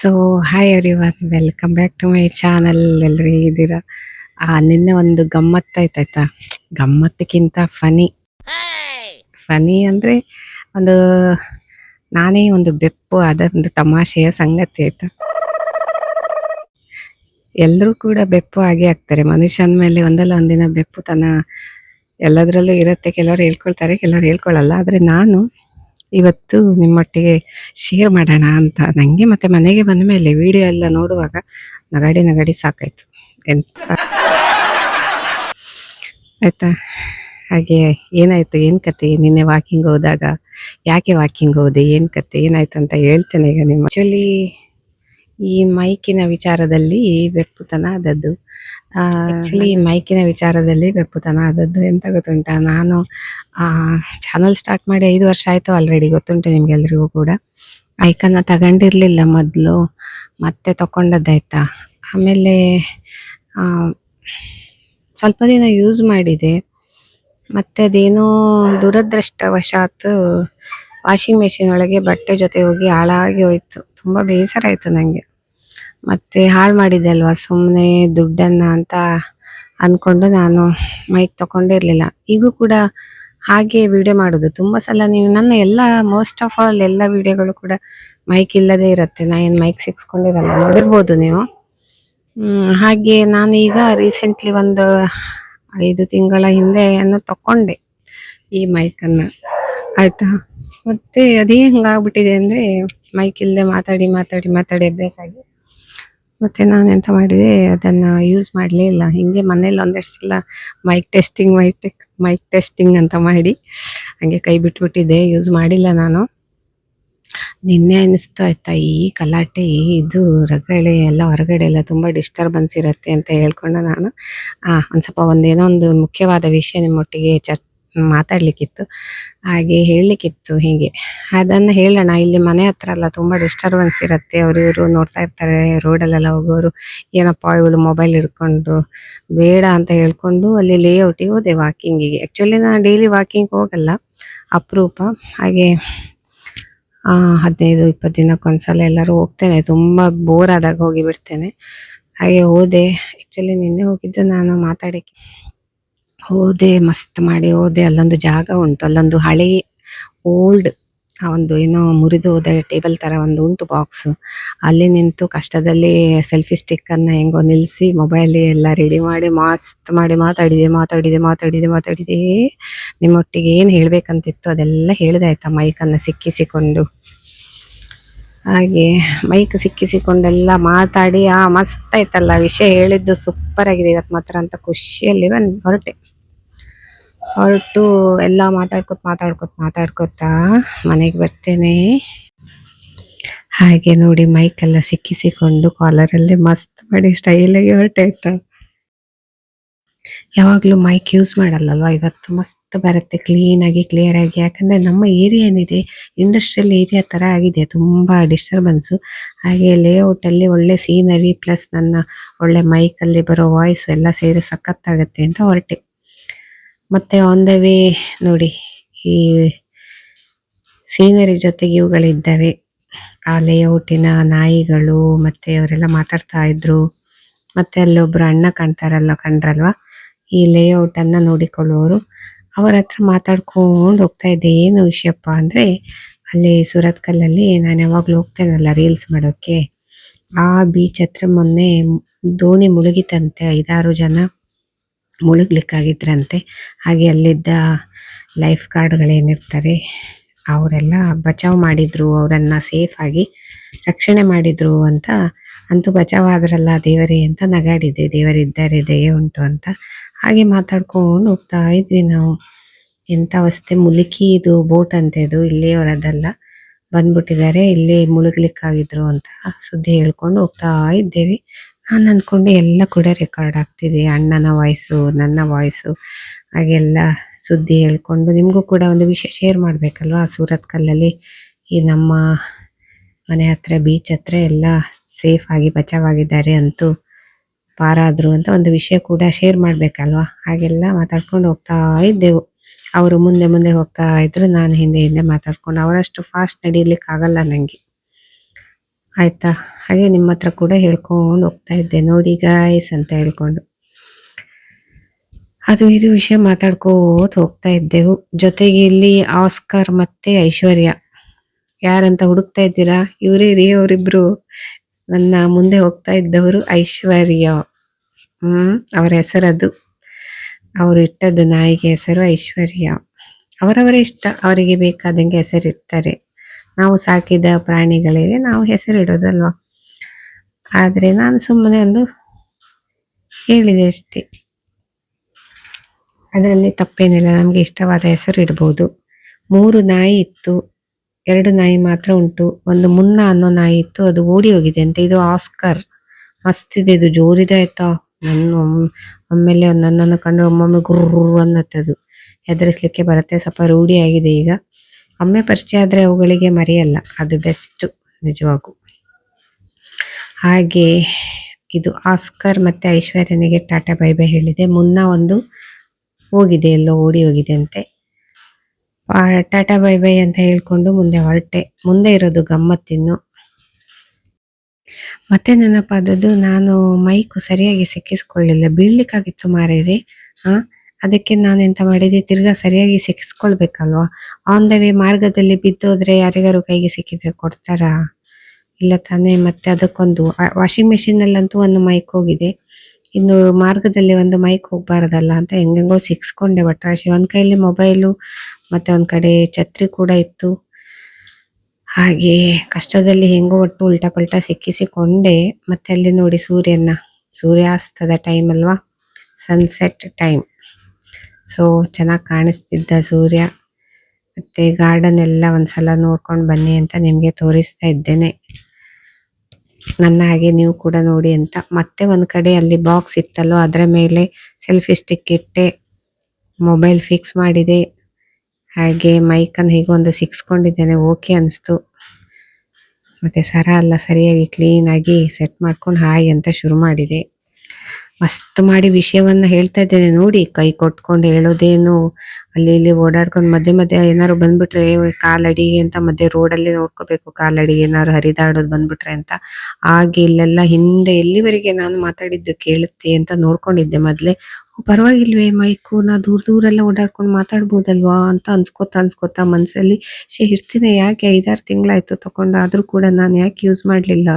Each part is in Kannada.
So hi everyone, welcome back to my channel. ಎಲ್ಲರೂ ಹೇಗಿದ್ದೀರಾ? ನಿನ್ನೆ ಒಂದು ಗಮ್ಮತ್ತಾಯ್ತಾಯ್ತಾ. ಗಮ್ಮತ್ತಕ್ಕಿಂತ ಫನಿ ಫನಿ ಅಂದರೆ ಒಂದು ನಾನೇ ಒಂದು ಬೆಪ್ಪು ಅದೊಂದು ತಮಾಷೆಯ ಸಂಗತಿ ಆಯ್ತಾ. ಎಲ್ಲರೂ ಕೂಡ ಬೆಪ್ಪು ಆಗಿ ಆಗ್ತಾರೆ. ಮನುಷ್ಯನ ಮೇಲೆ ಒಂದಲ್ಲ ಒಂದಿನ ಬೆಪ್ಪುತನ ಎಲ್ಲದರಲ್ಲೂ ಇರುತ್ತೆ. ಕೆಲವರು ಹೇಳ್ಕೊಳ್ತಾರೆ, ಕೆಲವರು ಹೇಳ್ಕೊಳ್ಳಲ್ಲ. ಆದರೆ ನಾನು ಇವತ್ತು ನಿಮ್ಮೊಟ್ಟಿಗೆ ಶೇರ್ ಮಾಡೋಣ ಅಂತ. ನನಗೆ ಮತ್ತೆ ಮನೆಗೆ ಬಂದ ಮೇಲೆ ವಿಡಿಯೋ ಎಲ್ಲ ನೋಡುವಾಗ ನಗಾಡಿ ಸಾಕಾಯ್ತು ಎಂತ ಆಯ್ತಾ. ಹಾಗೆ ಏನಾಯ್ತು, ಏನು ಕತೆ, ನಿನ್ನೆ ವಾಕಿಂಗ್ ಹೋದಾಗ ಯಾಕೆ ವಾಕಿಂಗ್ ಹೋದೆ, ಏನು ಕತೆ ಏನಾಯ್ತು ಅಂತ ಹೇಳ್ತೇನೆ ಈಗ. ನಿಮ್ಮ ಆ್ಯಕ್ಚುಲಿ ಈ ಮೈಕಿನ ವಿಚಾರದಲ್ಲಿ ಬೆಪ್ಪುತನ ಆದದ್ದು. ಮೈಕಿನ ವಿಚಾರದಲ್ಲಿ ಬೆಪ್ಪುತನ ಆದದ್ದು ಎಂತ ಗೊತ್ತುಂಟಾ, ನಾನು ಚಾನಲ್ ಸ್ಟಾರ್ಟ್ ಮಾಡಿ 5 ವರ್ಷ ಆಯಿತು ಆಲ್ರೆಡಿ, ಗೊತ್ತುಂಟು ನಿಮ್ಗೆಲ್ರಿಗೂ ಕೂಡ. ಮೈಕನ್ನು ತಗೊಂಡಿರಲಿಲ್ಲ ಮೊದಲು, ಮತ್ತೆ ತಗೊಂಡದ್ದಾಯ್ತಾ. ಆಮೇಲೆ ಸ್ವಲ್ಪ ದಿನ ಯೂಸ್ ಮಾಡಿದೆ, ಮತ್ತೆ ಅದೇನೋ ದುರದೃಷ್ಟವಶಾತ್ ವಾಷಿಂಗ್ ಮೆಷಿನ್ ಒಳಗೆ ಬಟ್ಟೆ ಜೊತೆ ಹೋಗಿ ಹಾಳಾಗಿ ಹೋಯ್ತು. ತುಂಬ ಬೇಸರ ಆಯಿತು ನನಗೆ. ಮತ್ತೆ ಹಾಳು ಮಾಡಿದೆ ಅಲ್ವಾ ಸುಮ್ಮನೆ ದುಡ್ಡನ್ನು ಅಂತ ಅಂದ್ಕೊಂಡು ನಾನು ಮೈಕ್ ತಗೊಂಡಿರಲಿಲ್ಲ. ಈಗೂ ಕೂಡ ಹಾಗೆ ವಿಡಿಯೋ ಮಾಡೋದು. ತುಂಬ ಸಲ ನೀವು ನನ್ನ ಎಲ್ಲ ಮೋಸ್ಟ್ ಆಫ್ ಆಲ್ ಎಲ್ಲ ವಿಡಿಯೋಗಳು ಕೂಡ ಮೈಕ್ ಇಲ್ಲದೆ ಇರುತ್ತೆ. ನಾನು ಏನು ಮೈಕ್ ಸಿಕ್ಸ್ಕೊಂಡಿರಲ್ಲ, ನೋಡಿರ್ಬೋದು ನೀವು. ಹಾಗೆ ನಾನೀಗ ರೀಸೆಂಟ್ಲಿ ಒಂದು 5 ತಿಂಗಳ ಹಿಂದೆ ತಗೊಂಡೆ ಈ ಮೈಕನ್ನು ಆಯಿತಾ. ಮತ್ತೆ ಅದೇ ಹೆಂಗಾಗ್ಬಿಟ್ಟಿದೆ ಅಂದರೆ ಮೈಕ್ ಇಲ್ಲದೆ ಮಾತಾಡಿ ಅಭ್ಯಾಸ ಆಗಿ ಮತ್ತೆ ನಾನು ಎಂತ ಮಾಡಿದೆ, ಅದನ್ನು ಯೂಸ್ ಮಾಡಲೇ ಇಲ್ಲ. ಹಿಂಗೆ ಮನೇಲಿ ಒಂದಷ್ಟು ಸಲ ಮೈಕ್ ಟೆಸ್ಟಿಂಗ್ ಅಂತ ಮಾಡಿ ಹಾಗೆ ಕೈ ಬಿಟ್ಬಿಟ್ಟಿದ್ದೆ, ಯೂಸ್ ಮಾಡಿಲ್ಲ ನಾನು. ನಿನ್ನೆ ಅನಿಸ್ತು ಆಯ್ತಾ, ಈ ಗಲಾಟೆ ಇದು ರಗಳೆ ಎಲ್ಲ ಹೊರಗಡೆ ಎಲ್ಲ ತುಂಬ ಡಿಸ್ಟರ್ಬೆನ್ಸ್ ಇರುತ್ತೆ ಅಂತ ಹೇಳ್ಕೊಂಡು ನಾನು ಒಂದು ಸ್ವಲ್ಪ ಒಂದೇನೋ ಒಂದು ಮುಖ್ಯವಾದ ವಿಷಯ ನಿಮ್ಮೊಟ್ಟಿಗೆ ಮಾತಾಡ್ಲಿಕ್ಕಿತ್ತು, ಹಾಗೆ ಹೇಳಲಿಕ್ಕಿತ್ತು. ಹೀಗೆ ಅದನ್ನು ಹೇಳೋಣ. ಇಲ್ಲಿ ಮನೆ ಹತ್ರ ಎಲ್ಲ ತುಂಬ ಡಿಸ್ಟರ್ಬೆನ್ಸ್ ಇರುತ್ತೆ. ಇವರು ನೋಡ್ತಾ ಇರ್ತಾರೆ, ರೋಡಲ್ಲೆಲ್ಲ ಹೋಗೋರು, ಏನಪ್ಪ ಇವಳು ಮೊಬೈಲ್ ಹಿಡ್ಕೊಂಡು, ಬೇಡ ಅಂತ ಹೇಳ್ಕೊಂಡು ಅಲ್ಲಿ ಲೇಔಟಿಗೆ ಹೋದೆ ವಾಕಿಂಗಿಗೆ. ಆ್ಯಕ್ಚುಲಿ ನಾನು ಡೈಲಿ ವಾಕಿಂಗ್ ಹೋಗಲ್ಲ, ಅಪರೂಪ. ಹಾಗೆ 15-20 ದಿನಕ್ಕೊಂದ್ಸಲ ಎಲ್ಲರೂ ಹೋಗ್ತೇನೆ, ತುಂಬ ಬೋರ್ ಆದಾಗ ಹೋಗಿ ಬಿಡ್ತೇನೆ. ಹಾಗೆ ಹೋದೆ. ಆ್ಯಕ್ಚುಲಿ ನಿನ್ನೆ ಹೋಗಿದ್ದು ನಾನು ಮಾತಾಡೋಕ್ಕೆ ಹೋದೆ, ಮಸ್ತ್ ಮಾಡಿ ಹೋದೆ. ಅಲ್ಲೊಂದು ಜಾಗ ಉಂಟು, ಅಲ್ಲೊಂದು ಹಳೆ ಓಲ್ಡ್ ಒಂದು ಏನೋ ಮುರಿದು ಹೋದ ಟೇಬಲ್ ಥರ ಒಂದು ಉಂಟು ಬಾಕ್ಸು. ಅಲ್ಲಿ ನಿಂತು ಕಷ್ಟದಲ್ಲಿ ಸೆಲ್ಫಿ ಸ್ಟಿಕ್ಕನ್ನು ಹೆಂಗೋ ನಿಲ್ಲಿಸಿ ಮೊಬೈಲ್ ಎಲ್ಲ ರೆಡಿ ಮಾಡಿ ಮಸ್ತ್ ಮಾಡಿ ಮಾತಾಡಿದೆ. ನಿಮ್ಮೊಟ್ಟಿಗೆ ಏನು ಹೇಳಬೇಕಂತಿತ್ತು ಅದೆಲ್ಲ ಹೇಳಿದೆ ಆಯಿತಾ. ಮೈಕನ್ನು ಸಿಕ್ಕಿಸಿಕೊಂಡು ಹಾಗೆ ಮೈಕ್ ಸಿಕ್ಕಿಸಿಕೊಂಡೆಲ್ಲ ಮಾತಾಡಿ ಮಸ್ತ್ ಆಯ್ತಲ್ಲ ವಿಷಯ. ಹೇಳಿದ್ದು ಸೂಪರ್ ಆಗಿದೆ ಇವತ್ತು ಮಾತ್ರ ಅಂತ ಖುಷಿಯಲ್ಲಿ ಹೊರಟು ಎಲ್ಲ ಮಾತಾಡ್ಕೊತಾ ಮನೆಗೆ ಬರ್ತೇನೆ. ಹಾಗೆ ನೋಡಿ ಮೈಕೆಲ್ಲ ಸಿಕ್ಕಿಸಿಕೊಂಡು ಕಾಲರಲ್ಲಿ ಮಸ್ತ್ ಮಾಡಿ ಸ್ಟೈಲಾಗಿ ಹೊರಟಾಯ್ತಾ. ಯಾವಾಗಲೂ ಮೈಕ್ ಯೂಸ್ ಮಾಡಲ್ಲಲ್ವ, ಇವತ್ತು ಮಸ್ತ್ ಬರುತ್ತೆ ಕ್ಲಿಯರ್ ಆಗಿ. ಯಾಕಂದರೆ ನಮ್ಮ ಏರಿಯಾ ಏನಿದೆ ಇಂಡಸ್ಟ್ರಿಯಲ್ ಏರಿಯಾ ಥರ ಆಗಿದೆ, ತುಂಬ ಡಿಸ್ಟರ್ಬೆನ್ಸು. ಹಾಗೆ ಲೇಔಟಲ್ಲಿ ಒಳ್ಳೆ ಸೀನರಿ ಪ್ಲಸ್ ನನ್ನ ಒಳ್ಳೆ ಮೈಕಲ್ಲಿ ಬರೋ ವಾಯ್ಸು ಎಲ್ಲ ಸೇರಿ ಸಖತ್ತಾಗತ್ತೆ ಅಂತ ಹೊರಟೆ. ಮತ್ತು ಆನ್ ದ ವೇ ನೋಡಿ, ಈ ಸೀನರಿ ಜೊತೆಗೆ ಇವುಗಳಿದ್ದಾವೆ, ಆ ಲೇಔಟಿನ ನಾಯಿಗಳು, ಮತ್ತು ಅವರೆಲ್ಲ ಮಾತಾಡ್ತಾ ಇದ್ರು. ಮತ್ತು ಅಲ್ಲೊಬ್ಬರು ಅಣ್ಣ ಕಂಡ್ರಲ್ವ, ಈ ಲೇಔಟನ್ನು ನೋಡಿಕೊಳ್ಳುವವರು. ಅವರ ಹತ್ರ ಮಾತಾಡ್ಕೊಂಡು ಹೋಗ್ತಾ ಇದ್ದೆ. ಏನು ವಿಷಯಪ್ಪ ಅಂದರೆ, ಅಲ್ಲಿ ಸುರತ್ಕಲ್ಲಲ್ಲಿ ನಾನು ಯಾವಾಗಲೂ ಹೋಗ್ತೇನಲ್ಲ ರೀಲ್ಸ್ ಮಾಡೋಕ್ಕೆ, ಆ ಬೀಚ್ ಹತ್ರ ಮೊನ್ನೆ ದೋಣಿ ಮುಳುಗಿತಂತೆ. 5-6 ಜನ ಮುಳುಗ್ಲಿಕ್ಕಾಗಿದ್ರಂತೆ. ಹಾಗೆ ಅಲ್ಲಿದ್ದ ಲೈಫ್ ಗಾರ್ಡ್ಗಳೇನಿರ್ತಾರೆ ಅವರೆಲ್ಲ ಬಚಾವ್ ಮಾಡಿದ್ರು, ಅವರನ್ನು ಸೇಫಾಗಿ ರಕ್ಷಣೆ ಮಾಡಿದ್ರು ಅಂತ. ಅಂತೂ ಬಚಾವಾದ್ರಲ್ಲ ದೇವರೇ ಅಂತ ನಗಾಡಿದೆ. ದೇವರಿದ್ದಾರೆ, ದಯೆ ಉಂಟು ಅಂತ. ಹಾಗೆ ಮಾತಾಡ್ಕೊಂಡು ಹೋಗ್ತಾ ಇದ್ವಿ ನಾವು. ಎಂಥ ಅವಸ್ಥೆ, ಮುಳುಕಿ ಇದು ಬೋಟ್ ಅಂತ, ಇದು ಇಲ್ಲಿಯವರದ್ದಲ್ಲ, ಬಂದ್ಬಿಟ್ಟಿದ್ದಾರೆ, ಇಲ್ಲಿ ಮುಳುಗ್ಲಿಕ್ಕಾಗಿದ್ರು ಅಂತ ಸುದ್ದಿ ಹೇಳ್ಕೊಂಡು ಹೋಗ್ತಾ ಇದ್ದೇವೆ. ನಾನು ಅಂದ್ಕೊಂಡು ಎಲ್ಲ ಕೂಡ ರೆಕಾರ್ಡ್ ಆಗ್ತಿದೆ, ಅಣ್ಣನ ವಾಯ್ಸು, ನನ್ನ ವಾಯ್ಸು, ಹಾಗೆಲ್ಲ ಸುದ್ದಿ ಹೇಳ್ಕೊಂಡು ನಿಮಗೂ ಕೂಡ ಒಂದು ವಿಷಯ ಶೇರ್ ಮಾಡಬೇಕಲ್ವ. ಸೂರತ್ಕಲ್ಲಲ್ಲಿ ಈ ನಮ್ಮ ಮನೆ ಹತ್ರ ಬೀಚ್ ಹತ್ರ ಎಲ್ಲ ಸೇಫಾಗಿ ಬಚಾವಾಗಿದ್ದಾರೆ, ಅಂತೂ ಪಾರಾದರು ಅಂತ ಒಂದು ವಿಷಯ ಕೂಡ ಶೇರ್ ಮಾಡಬೇಕಲ್ವ. ಹಾಗೆಲ್ಲ ಮಾತಾಡ್ಕೊಂಡು ಹೋಗ್ತಾ ಇದ್ದೆವು. ಅವರು ಮುಂದೆ ಹೋಗ್ತಾ ಇದ್ರು, ನಾನು ಹಿಂದೆ ಮಾತಾಡ್ಕೊಂಡು. ಅವರಷ್ಟು ಫಾಸ್ಟ್ ನಡೀಲಿಕ್ಕೆ ಆಗಲ್ಲ ನನಗೆ. ಆಯ್ತಾ. ಹಾಗೆ ನಿಮ್ಮ ಹತ್ರ ಕೂಡ ಹೇಳ್ಕೊಂಡು ಹೋಗ್ತಾ ಇದ್ದೆ, ನೋಡಿ ಗಾಯ್ಸ್ ಅಂತ ಹೇಳ್ಕೊಂಡು. ಅದು ಇದು ವಿಷಯ ಮಾತಾಡ್ಕೋತ ಹೋಗ್ತಾ ಇದ್ದೆವು. ಜೊತೆಗೆ ಇಲ್ಲಿ ಆಸ್ಕರ್ ಮತ್ತೆ ಐಶ್ವರ್ಯ ಯಾರಂತ ಹುಡುಕ್ತಾ ಇದ್ದೀರಾ? ಇವರೇ ರೀ, ಅವರಿಬ್ರು ನನ್ನ ಮುಂದೆ ಹೋಗ್ತಾ ಇದ್ದವರು ಐಶ್ವರ್ಯ. ಅವರ ಹೆಸರದು. ಅವರು ಇಟ್ಟದ್ದು ನಾಯಿಗೆ ಹೆಸರು ಐಶ್ವರ್ಯ. ಅವರವರ ಇಷ್ಟ, ಅವರಿಗೆ ಬೇಕಾದಂಗೆ ಹೆಸರಿಡ್ತಾರೆ. ನಾವು ಸಾಕಿದ ಪ್ರಾಣಿಗಳಿಗೆ ನಾವು ಹೆಸರಿಡೋದಲ್ವಾ. ಆದ್ರೆ ನಾನು ಸುಮ್ಮನೆ ಒಂದು ಹೇಳಿದೆ ಅಷ್ಟೇ, ಅದರಲ್ಲಿ ತಪ್ಪೇನಿಲ್ಲ. ನಮ್ಗೆ ಇಷ್ಟವಾದ ಹೆಸರು ಇಡ್ಬೋದು. 3 ನಾಯಿ ಇತ್ತು, 2 ನಾಯಿ ಮಾತ್ರ ಉಂಟು. ಒಂದು ಮುನ್ನ ಅನ್ನೋ ನಾಯಿ ಇತ್ತು, ಅದು ಓಡಿ ಹೋಗಿದೆ ಅಂತ. ಇದು ಆಸ್ಕರ್, ಮಸ್ತಿದೆ, ಇದು ಜೋರಿದೆ ಆಯ್ತಾ. ಒಮ್ಮೆಲೆ ನನ್ನನ್ನು ಕಂಡು ಒಮ್ಮೊಮ್ಮೆ ಗುರ್ರು ಅನ್ನತ್ತದು, ಹೆದರಿಸ್ಲಿಕ್ಕೆ ಬರುತ್ತೆ. ಸ್ವಲ್ಪ ರೂಢಿ ಆಗಿದೆ ಈಗ. ಒಮ್ಮೆ ಪರಿಚಯ ಆದ್ರೆ ಅವುಗಳಿಗೆ ಮರೆಯಲ್ಲ, ಅದು ಬೆಸ್ಟ್ ನಿಜವಾಗೂ. ಹಾಗೆ ಇದು ಆಸ್ಕರ್ ಮತ್ತೆ ಐಶ್ವರ್ಯನಿಗೆ ಟಾಟಾ ಬೈ ಬೈ ಹೇಳಿದೆ. ಮುನ್ನ ಒಂದು ಹೋಗಿದೆ, ಎಲ್ಲೋ ಓಡಿ ಹೋಗಿದೆ ಅಂತೆ. ಟಾಟಾ ಬೈ ಬೈ ಅಂತ ಹೇಳ್ಕೊಂಡು ಮುಂದೆ ಹೊರಟೆ. ಮುಂದೆ ಇರೋದು ಗಮ್ಮತ್ತಿನ್ನು. ಮತ್ತೆ ನೆನಪಾದದ್ದು, ನಾನು ಮೈಕು ಸರಿಯಾಗಿ ಸಿಕ್ಕಿಸ್ಕೊಳ್ಳಿಲ್ಲ, ಬೀಳ್ಲಿಕ್ಕಾಗಿತ್ತು ಮಾರೇರಿ. ಅದಕ್ಕೆ ನಾನು ಎಂತ ಮಾಡಿದೆ, ತಿರ್ಗಾ ಸರಿಯಾಗಿ ಸಿಕ್ಕಿಸ್ಕೊಳ್ಬೇಕಲ್ವಾ. ಆನ್ ದ ವೇ ಮಾರ್ಗದಲ್ಲಿ ಬಿದ್ದೋದ್ರೆ ಯಾರಿಗಾರು ಕೈಗೆ ಸಿಕ್ಕಿದ್ರೆ ಕೊಡ್ತಾರಾ? ಇಲ್ಲ ತಾನೇ. ಮತ್ತೆ ಅದಕ್ಕೊಂದು ವಾಷಿಂಗ್ ಮೆಷಿನ್ ಅಲ್ಲಂತೂ ಒಂದು ಮೈಕ್ ಹೋಗಿದೆ, ಇನ್ನು ಮಾರ್ಗದಲ್ಲಿ ಒಂದು ಮೈಕ್ ಹೋಗ್ಬಾರ್ದಲ್ಲ ಅಂತ ಹೆಂಗೆಂಗೋ ಸಿಕ್ಸ್ಕೊಂಡೆ ಬಟ್ರಾಶಿ. ಒಂದ್ ಕೈಲಿ ಮೊಬೈಲು ಮತ್ತೆ ಒಂದ್ ಕಡೆ ಛತ್ರಿ ಕೂಡ ಇತ್ತು. ಹಾಗೆ ಕಷ್ಟದಲ್ಲಿ ಹೆಂಗೋ ಒಟ್ಟು ಉಲ್ಟಾ ಪಲ್ಟಾ ಸಿಕ್ಕಿಸಿಕೊಂಡೆ. ಮತ್ತೆ ಅಲ್ಲಿ ನೋಡಿ ಸೂರ್ಯಾಸ್ತದ ಟೈಮ್ ಅಲ್ವಾ, ಸನ್ಸೆಟ್ ಟೈಮ್. ಸೊ ಚೆನ್ನಾಗಿ ಕಾಣಿಸ್ತಿದ್ದ ಸೂರ್ಯ. ಮತ್ತೆ ಗಾರ್ಡನ್ ಎಲ್ಲ ಒಂದ್ಸಲ ನೋಡ್ಕೊಂಡು ಬನ್ನಿ ಅಂತ ನಿಮ್ಗೆ ತೋರಿಸ್ತಾ ಇದ್ದೇನೆ, ನನ್ನ ಹಾಗೆ ನೀವು ಕೂಡ ನೋಡಿ ಅಂತ. ಮತ್ತೆ ಒಂದ್ ಕಡೆ ಅಲ್ಲಿ ಬಾಕ್ಸ್ ಇತ್ತಲ್ಲೋ, ಅದರ ಮೇಲೆ ಸೆಲ್ಫಿ ಸ್ಟಿಕ್ ಇಟ್ಟೆ, ಮೊಬೈಲ್ ಫಿಕ್ಸ್ ಮಾಡಿದೆ. ಹಾಗೆ ಮೈಕನ್ನು ಹೀಗೆ ಒಂದು ಸಿಕ್ಸ್ಕೊಂಡಿದ್ದೇನೆ, ಓಕೆ ಅನಿಸ್ತು. ಮತ್ತೆ ಸರ ಎಲ್ಲ ಸರಿಯಾಗಿ ಕ್ಲೀನಾಗಿ ಸೆಟ್ ಮಾಡ್ಕೊಂಡು ಹಾಯ್ ಅಂತ ಶುರು ಮಾಡಿದೆ. ಮಸ್ತ್ ಮಾಡಿ ವಿಷಯವನ್ನ ಹೇಳ್ತಾ ಇದ್ದೇನೆ ನೋಡಿ, ಕೈ ಕೊಟ್ಕೊಂಡು ಹೇಳೋದೇನು, ಅಲ್ಲಿ ಇಲ್ಲಿ ಓಡಾಡ್ಕೊಂಡು ಮಧ್ಯೆ ಮಧ್ಯೆ ಏನಾದ್ರು ಬಂದ್ಬಿಟ್ರೆ ಕಾಲಡಿ ಅಂತ ಮಧ್ಯೆ ರೋಡಲ್ಲಿ ನೋಡ್ಕೋಬೇಕು, ಕಾಲಡಿ ಏನಾದ್ರು ಹರಿದಾಡೋದು ಬಂದ್ಬಿಟ್ರೆ ಅಂತ. ಹಾಗೆ ಇಲ್ಲೆಲ್ಲ ಹಿಂದೆ ಎಲ್ಲಿವರೆಗೆ ನಾನು ಮಾತಾಡಿದ್ದು ಕೇಳುತ್ತೆ ಅಂತ ನೋಡ್ಕೊಂಡಿದ್ದೆ ಮೊದ್ಲೇ. ಪರವಾಗಿಲ್ವೇ ಮೈಕು, ನಾ ದೂರೆಲ್ಲ ಓಡಾಡ್ಕೊಂಡು ಮಾತಾಡ್ಬೋದಲ್ವಾ ಅಂತ ಅನ್ಸ್ಕೊತಾ ಮನ್ಸಲ್ಲಿ ಇರ್ತೀನಿ. ಯಾಕೆ 5-6 ತಿಂಗಳಾಯ್ತು ತಗೊಂಡು, ಆದ್ರೂ ಕೂಡ ನಾನು ಯಾಕೆ ಯೂಸ್ ಮಾಡ್ಲಿಲ್ಲ.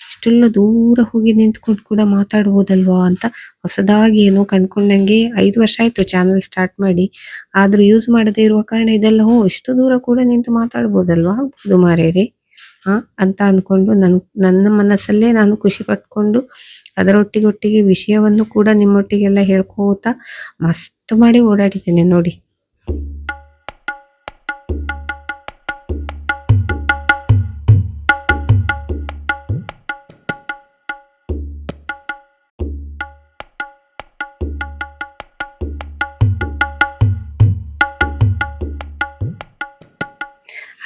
ಇಷ್ಟೆಲ್ಲ ದೂರ ಹೋಗಿ ನಿಂತ್ಕೊಂಡು ಕೂಡ ಮಾತಾಡ್ಬೋದಲ್ವಾ ಅಂತ ಹೊಸದಾಗಿ ಏನೋ ಕಂಡ್ಕೊಂಡಂಗೆ. 5 ವರ್ಷ ಆಯ್ತು ಚಾನಲ್ ಸ್ಟಾರ್ಟ್ ಮಾಡಿ, ಆದ್ರೂ ಯೂಸ್ ಮಾಡದೇ ಇರುವ ಕಾರಣ ಇದೆಲ್ಲ ಇಷ್ಟು ದೂರ ಕೂಡ ನಿಂತು ಮಾತಾಡ್ಬೋದಲ್ವಾ, ಆಗ್ಬೋದು ಮಾರೇರಿ ಅಂತ ಅನ್ಕೊಂಡು ನನ್ನ ಮನಸ್ಸಲ್ಲೇ ನಾನು ಖುಷಿ ಪಟ್ಕೊಂಡು ಅದರೊಟ್ಟಿಗೆ ವಿಷಯವನ್ನು ಕೂಡ ನಿಮ್ಮೊಟ್ಟಿಗೆಲ್ಲ ಹೇಳ್ಕೋತಾ ಮಸ್ತ್ ಮಾಡಿ ಓಡಾಡಿದ್ದೇನೆ ನೋಡಿ.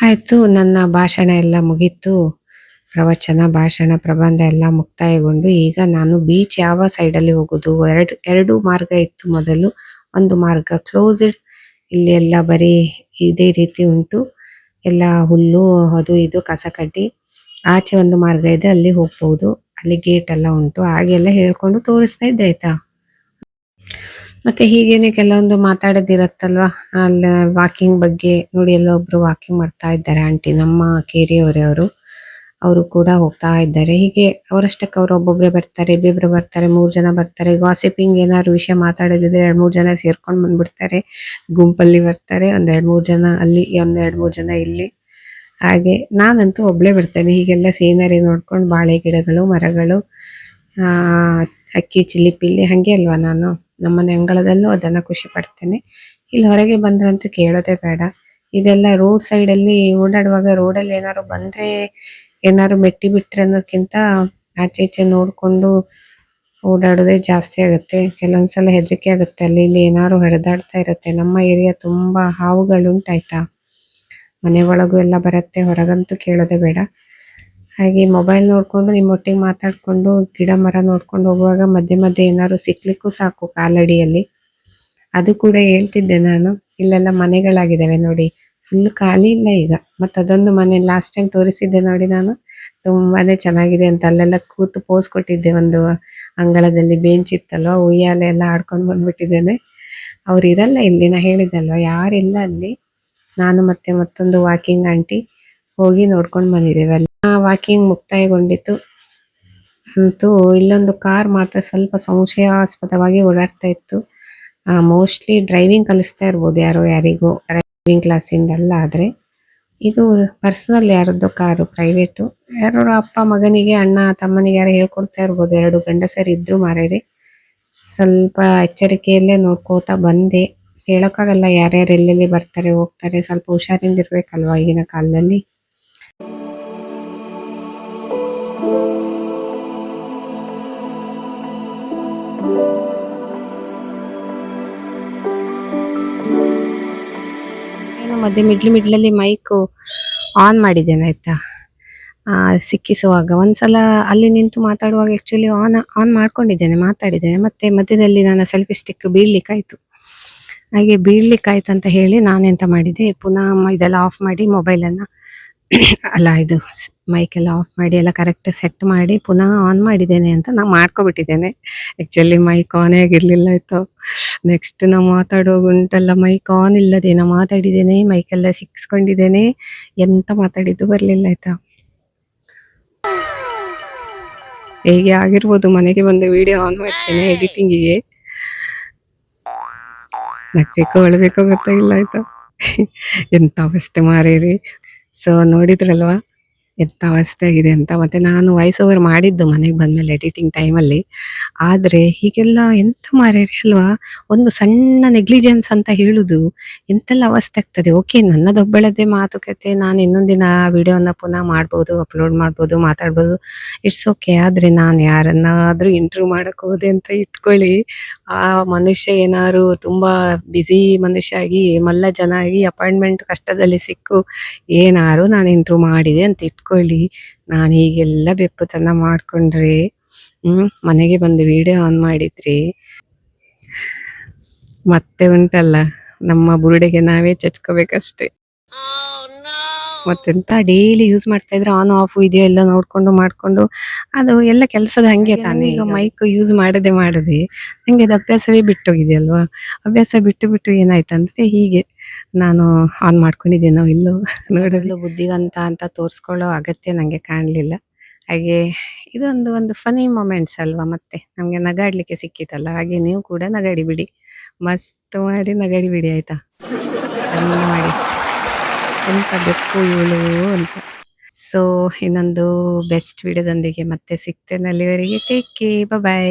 ಆಯ್ತು, ನನ್ನ ಭಾಷಣ ಎಲ್ಲ ಮುಗೀತು. ಪ್ರವಚನ, ಭಾಷಣ, ಪ್ರಬಂಧ ಎಲ್ಲ ಮುಕ್ತಾಯಗೊಂಡು ಈಗ ನಾನು ಬೀಚ್ ಯಾವ ಸೈಡಲ್ಲಿ ಹೋಗೋದು, ಎರಡು ಮಾರ್ಗ ಇತ್ತು ಮೊದಲು. ಒಂದು ಮಾರ್ಗ ಕ್ಲೋಸ್ಡ್, ಇಲ್ಲಿ ಎಲ್ಲ ಬರೀ ಇದೇ ರೀತಿ ಉಂಟು, ಎಲ್ಲ ಹುಲ್ಲು ಅದು ಇದು ಕಸ ಕಡ್ಡಿ. ಆಚೆ ಒಂದು ಮಾರ್ಗ ಇದೆ, ಅಲ್ಲಿ ಹೋಗ್ಬಹುದು, ಅಲ್ಲಿ ಗೇಟ್ ಎಲ್ಲ ಉಂಟು. ಹಾಗೆಲ್ಲ ಹೇಳ್ಕೊಂಡು ತೋರಿಸ್ತಾ ಇದ್ದೆ ಆಯ್ತಾ. ಮತ್ತೆ ಹೀಗೇನೆ ಕೆಲವೊಂದು ಮಾತಾಡೋದಿರತ್ತಲ್ವಾ, ಅಲ್ಲಿ ವಾಕಿಂಗ್ ಬಗ್ಗೆ ನೋಡಿ. ಎಲ್ಲ ಒಬ್ರು ವಾಕಿಂಗ್ ಮಾಡ್ತಾ ಇದ್ದಾರೆ ಆಂಟಿ, ನಮ್ಮ ಕೇರಿಯವರೇ ಅವರು ಕೂಡ ಹೋಗ್ತಾ ಇದ್ದಾರೆ. ಹೀಗೆ ಅವರಷ್ಟಕ್ಕೆ ಅವ್ರು ಒಬ್ಬೊಬ್ರೆ ಬರ್ತಾರೆ, ಇಬ್ಬಿಬ್ರು ಬರ್ತಾರೆ, 3 ಜನ ಬರ್ತಾರೆ. ಗಾಸಿಪಿಂಗ್ ಏನಾದ್ರು ವಿಷಯ ಮಾತಾಡೋದಿದ್ರೆ 2-3 ಜನ ಸೇರ್ಕೊಂಡು ಬಂದ್ಬಿಡ್ತಾರೆ, ಗುಂಪಲ್ಲಿ ಬರ್ತಾರೆ. 1-2-3 ಜನ ಅಲ್ಲಿ, 1-2-3 ಜನ ಇಲ್ಲಿ. ಹಾಗೆ ನಾನಂತೂ ಒಬ್ಳೆ ಬರ್ತೇನೆ. ಹೀಗೆಲ್ಲ ಸೀನರಿ ನೋಡ್ಕೊಂಡು, ಬಾಳೆ ಗಿಡಗಳು, ಮರಗಳು, ಅಕ್ಕಿ ಚಿಲಿಪಿಲ್ಲಿ ಹಂಗೆ ಅಲ್ವಾ ನಾನು. ನಮ್ಮನೆ ಅಂಗಳದಲ್ಲೂ ಅದನ್ನ ಖುಷಿ ಪಡ್ತೇನೆ. ಇಲ್ಲಿ ಹೊರಗೆ ಬಂದ್ರಂತೂ ಕೇಳೋದೇ ಬೇಡ. ಇದೆಲ್ಲ ರೋಡ್ ಸೈಡ್ ಅಲ್ಲಿ ಓಡಾಡುವಾಗ, ರೋಡಲ್ಲಿ ಏನಾದ್ರು ಬಂದ್ರೆ, ಏನಾದ್ರು ಮೆಟ್ಟಿ ಬಿಟ್ರೆ ಅನ್ನೋದಕ್ಕಿಂತ ಆಚೆ ಈಚೆ ನೋಡ್ಕೊಂಡು ಓಡಾಡೋದೇ ಜಾಸ್ತಿ ಆಗುತ್ತೆ. ಕೆಲವೊಂದ್ಸಲ ಹೆದರಿಕೆ ಆಗುತ್ತೆ, ಅಲ್ಲಿ ಇಲ್ಲಿ ಏನಾದ್ರು ಹರಿದಾಡ್ತಾ ಇರುತ್ತೆ. ನಮ್ಮ ಏರಿಯಾ ತುಂಬಾ ಹಾವುಗಳುಂಟಾಯ್ತಾ, ಮನೆ ಒಳಗೂ ಎಲ್ಲ ಬರುತ್ತೆ, ಹೊರಗಂತೂ ಕೇಳೋದೇ ಬೇಡ. ಹಾಗೆ ಮೊಬೈಲ್ ನೋಡ್ಕೊಂಡು ನಿಮ್ಮೊಟ್ಟಿಗೆ ಮಾತಾಡ್ಕೊಂಡು ಗಿಡ ಮರ ನೋಡ್ಕೊಂಡು ಹೋಗುವಾಗ ಮಧ್ಯೆ ಮಧ್ಯೆ ಏನಾದ್ರು ಸಿಕ್ಲಿಕ್ಕೂ ಸಾಕು ಕಾಲಡಿಯಲ್ಲಿ. ಅದು ಕೂಡ ಹೇಳ್ತಿದ್ದೆ ನಾನು. ಇಲ್ಲೆಲ್ಲ ಮನೆಗಳಾಗಿದ್ದಾವೆ ನೋಡಿ, ಫುಲ್ ಖಾಲಿ ಇಲ್ಲ ಈಗ. ಮತ್ತೆ ಅದೊಂದು ಮನೆ ಲಾಸ್ಟ್ ಟೈಮ್ ತೋರಿಸಿದ್ದೆ ನೋಡಿ ನಾನು, ತುಂಬಾನೇ ಚೆನ್ನಾಗಿದೆ ಅಂತ ಅಲ್ಲೆಲ್ಲ ಕೂತು ಪೋಸ್ ಕೊಟ್ಟಿದ್ದೆ. ಒಂದು ಅಂಗಳದಲ್ಲಿ ಬೆಂಚ್ ಇತ್ತಲ್ವಾ, ಉಯ್ಯಾಲೆ ಎಲ್ಲ ಆಡ್ಕೊಂಡು ಬಂದ್ಬಿಟ್ಟಿದ್ದೇನೆ. ಅವ್ರು ಇರಲ್ಲ ಇಲ್ಲಿ, ನಾ ಹೇಳಿದಲ್ವಾ ಯಾರಿಲ್ಲ ಅಲ್ಲಿ. ನಾನು ಮತ್ತೆ ಮತ್ತೊಂದು ವಾಕಿಂಗ್ ಆಂಟಿ ಹೋಗಿ ನೋಡ್ಕೊಂಡು ಬಂದಿದ್ದೇವೆ. ಅಲ್ಲಿ ವಾಕಿಂಗ್ ಮುಕ್ತಾಯಗೊಂಡಿತ್ತು. ಅಂತೂ ಇಲ್ಲೊಂದು ಕಾರ್ ಮಾತ್ರ ಸ್ವಲ್ಪ ಸಂಶಯಾಸ್ಪದವಾಗಿ ಓಡಾಡ್ತಾ ಇತ್ತು. ಮೋಸ್ಟ್ಲಿ ಡ್ರೈವಿಂಗ್ ಕಲಿಸ್ತಾ ಇರ್ಬೋದು ಯಾರೋ ಯಾರಿಗೂ, ಡ್ರೈವಿಂಗ್ ಕ್ಲಾಸಿಂದಲ್ಲ. ಆದರೆ ಇದು ಪರ್ಸನಲ್ ಯಾರದ್ದು ಕಾರು, ಪ್ರೈವೇಟು. ಯಾರೋ ಅಪ್ಪ ಮಗನಿಗೆ, ಅಣ್ಣ ತಮ್ಮನಿಗೆ ಯಾರು ಹೇಳ್ಕೊಡ್ತಾ ಇರ್ಬೋದು. 2 ಗಂಡಸರು ಇದ್ರು ಮಾರೇರಿ. ಸ್ವಲ್ಪ ಎಚ್ಚರಿಕೆಯಲ್ಲೇ ನೋಡ್ಕೋತಾ ಬಂದೆ. ಹೇಳೋಕ್ಕಾಗಲ್ಲ ಯಾರ್ಯಾರು ಎಲ್ಲೆಲ್ಲಿ ಬರ್ತಾರೆ ಹೋಗ್ತಾರೆ. ಸ್ವಲ್ಪ ಹುಷಾರಿಂದ ಇರ್ಬೇಕಲ್ವಾ ಈಗಿನ ಕಾಲದಲ್ಲಿ. ಏನು ಮಧ್ಯೆ ಮಿಡ್ಲಲ್ಲಿ ಮೈಕ್ ಆನ್ ಮಾಡಿದ್ದೇನೆ ಆಯ್ತಾ. ಸಿಕ್ಕಿಸುವಾಗ ಒಂದ್ಸಲ ಅಲ್ಲಿ ನಿಂತು ಮಾತಾಡುವಾಗ ಆಕ್ಚುಲಿ ಆನ್ ಮಾಡ್ಕೊಂಡಿದ್ದೇನೆ, ಮಾತಾಡಿದ್ದೇನೆ. ಮತ್ತೆ ಮಧ್ಯದಲ್ಲಿ ನನ್ನ ಸೆಲ್ಫಿ ಸ್ಟಿಕ್ ಬೀಳ್ಲಿಕ್ಕಾಯ್ತು. ಹಾಗೆ ಬೀಳ್ಲಿಕ್ಕಾಯ್ತು ಅಂತ ಹೇಳಿ ನಾನೆಂತ ಮಾಡಿದೆ, ಪುನಃ ಇದೆಲ್ಲ ಆಫ್ ಮಾಡಿ ಮೊಬೈಲನ್ನು ಅಲ್ಲ ಇದು ಮೈಕೆಲ್ಲ ಆಫ್ ಮಾಡಿ ಎಲ್ಲ ಕರೆಕ್ಟ್ ಸೆಟ್ ಮಾಡಿ ಪುನಃ ಆನ್ ಮಾಡಿದ್ದೇನೆ ಅಂತ ನಾನು ಮಾಡ್ಕೊಬಿಟ್ಟಿದ್ದೇನೆ. ಆ್ಯಕ್ಚುಲಿ ಮೈಕ್ ಆನೇ ಆಗಿರಲಿಲ್ಲ ಆಯಿತು. ನೆಕ್ಸ್ಟ್ ನಾವು ಮಾತಾಡುವಾಗ ಉಂಟಲ್ಲ, ಮೈಕ್ ಆನ್ ಇಲ್ಲದೆ ನಾನು ಮಾತಾಡಿದ್ದೇನೆ, ಮೈಕೆಲ್ಲ ಸಿಕ್ಸ್ಕೊಂಡಿದ್ದೇನೆ, ಎಂತ ಮಾತಾಡಿದ್ದು ಬರಲಿಲ್ಲ ಆಯಿತಾ. ಹೇಗೆ ಆಗಿರ್ಬೋದು, ಮನೆಗೆ ಬಂದು ವಿಡಿಯೋ ಆನ್ ಮಾಡ್ತೇನೆ ಎಡಿಟಿಂಗಿಗೆ. ನಗ್ಬೇಕೋ ಅಳ್ಬೇಕೋ ಗೊತ್ತಾಗಿಲ್ಲ ಆಯ್ತಾ. ಎಂತ ಅವಸ್ಥೆ ಮಾರೇರಿ. ಸೊ ನೋಡಿದ್ರಲ್ವಾ ಎಂತ ಅವಸ್ಥೆ ಆಗಿದೆ ಅಂತ. ಮತ್ತೆ ನಾನು ವಾಯ್ಸ್ ಓವರ್ ಮಾಡಿದ್ದು ಮನೆಗೆ ಬಂದ್ಮೇಲೆ ಎಡಿಟಿಂಗ್ ಟೈಮಲ್ಲಿ. ಆದರೆ ಹೀಗೆಲ್ಲ ಎಂತ ಮಾರೇರಿ ಅಲ್ವಾ, ಒಂದು ಸಣ್ಣ ನೆಗ್ಲಿಜೆನ್ಸ್ ಅಂತ ಹೇಳುದು ಎಂತೆಲ್ಲ ಅವಸ್ಥೆ ಆಗ್ತದೆ. ಓಕೆ, ನನ್ನದೊಬ್ಬಳದ್ದೇ ಮಾತುಕತೆ, ನಾನು ಇನ್ನೊಂದಿನ ವಿಡಿಯೋನ ಪುನಃ ಮಾಡ್ಬೋದು, ಅಪ್ಲೋಡ್ ಮಾಡ್ಬೋದು, ಮಾತಾಡ್ಬೋದು, ಇಟ್ಸ್ ಓಕೆ. ಆದರೆ ನಾನು ಯಾರನ್ನಾದರೂ ಇಂಟರ್ವ್ಯೂ ಮಾಡಕ್ಕೆ ಹೋದೆ ಅಂತ ಇಟ್ಕೊಳ್ಳಿ, ಆ ಮನುಷ್ಯ ಏನಾದ್ರು ತುಂಬ ಬ್ಯುಸಿ ಮನುಷ್ಯ ಆಗಿ ಮಲ್ಲ ಜನ ಆಗಿ ಅಪಾಯಿಂಟ್ಮೆಂಟ್ ಕಷ್ಟದಲ್ಲಿ ಸಿಕ್ಕು ಏನಾದ್ರು ನಾನು ಇಂಟರ್ವ್ಯೂ ಮಾಡಿದೆ ಅಂತ ಇಟ್ಕೊಳ್ಳಿ, ನಾನು ಹೀಗೆಲ್ಲ ಬೆಪ್ಪುತನ ಮಾಡ್ಕೊಂಡ್ರೆ ಮನೆಗೆ ಬಂದು ವಿಡಿಯೋ ಆನ್ ಮಾಡಿದ್ರೆ ಮತ್ತೆ ಉಂಟಲ್ಲ ನಮ್ಮ ಬುರುಡೆಗೆ ನಾವೇ ಚಚ್ಕೋಬೇಕಷ್ಟೇ. ಮತ್ತೆಂತ ಡೈಲಿ ಯೂಸ್ ಮಾಡ್ತಾ ಇದ್ರೆ ಆನ್ ಆಫ್ ಇದೆಯೋ ಎಲ್ಲ ನೋಡ್ಕೊಂಡು ಮಾಡ್ಕೊಂಡು ಅದು ಎಲ್ಲ ಕೆಲಸದ ಹಂಗೆ ತಾನೇ. ಈಗ ಮೈಕ್ ಯೂಸ್ ಮಾಡದೆ ನಂಗೆ ಅದು ಅಭ್ಯಾಸವೇ ಬಿಟ್ಟೋಗಿದೆಯಲ್ವಾ. ಅಭ್ಯಾಸ ಬಿಟ್ಟು ಏನಾಯ್ತಂದ್ರೆ ಹೀಗೆ ನಾನು ಆನ್ ಮಾಡ್ಕೊಂಡಿದ್ದೇನೋ ಇಲ್ಲೋ ನೋಡಲು ಬುದ್ಧಿವಂತ ಅಂತ ತೋರಿಸ್ಕೊಳ್ಳೋ ಅಗತ್ಯ ನಂಗೆ ಕಾಣಲಿಲ್ಲ. ಹಾಗೆ ಇದೊಂದು ಫನಿ ಮೊಮೆಂಟ್ಸ್ ಅಲ್ವಾ. ಮತ್ತೆ ನಮ್ಗೆ ನಗಾಡ್ಲಿಕ್ಕೆ ಸಿಕ್ಕಿತಲ್ಲ, ಹಾಗೆ ನೀವು ಕೂಡ ನಗಾಡಿ ಬಿಡಿ, ಮಸ್ತ್ ಮಾಡಿ ನಗಾಡಿ ಬಿಡಿ ಆಯ್ತಾ, ಚಂದ ಮಾಡಿ. ಎಂತ ಬೆಪ್ಪು ಇವಳು ಅಂತ. ಸೊ ಇನ್ನೊಂದು ಬೆಸ್ಟ್ ವಿಡಿಯೋದೊಂದಿಗೆ ಮತ್ತೆ ಸಿಗ್ತೇನೆ. ಅಲ್ಲಿವರೆಗೆ ಟೇಕ್ ಕೇರ್, ಬಾಯ್.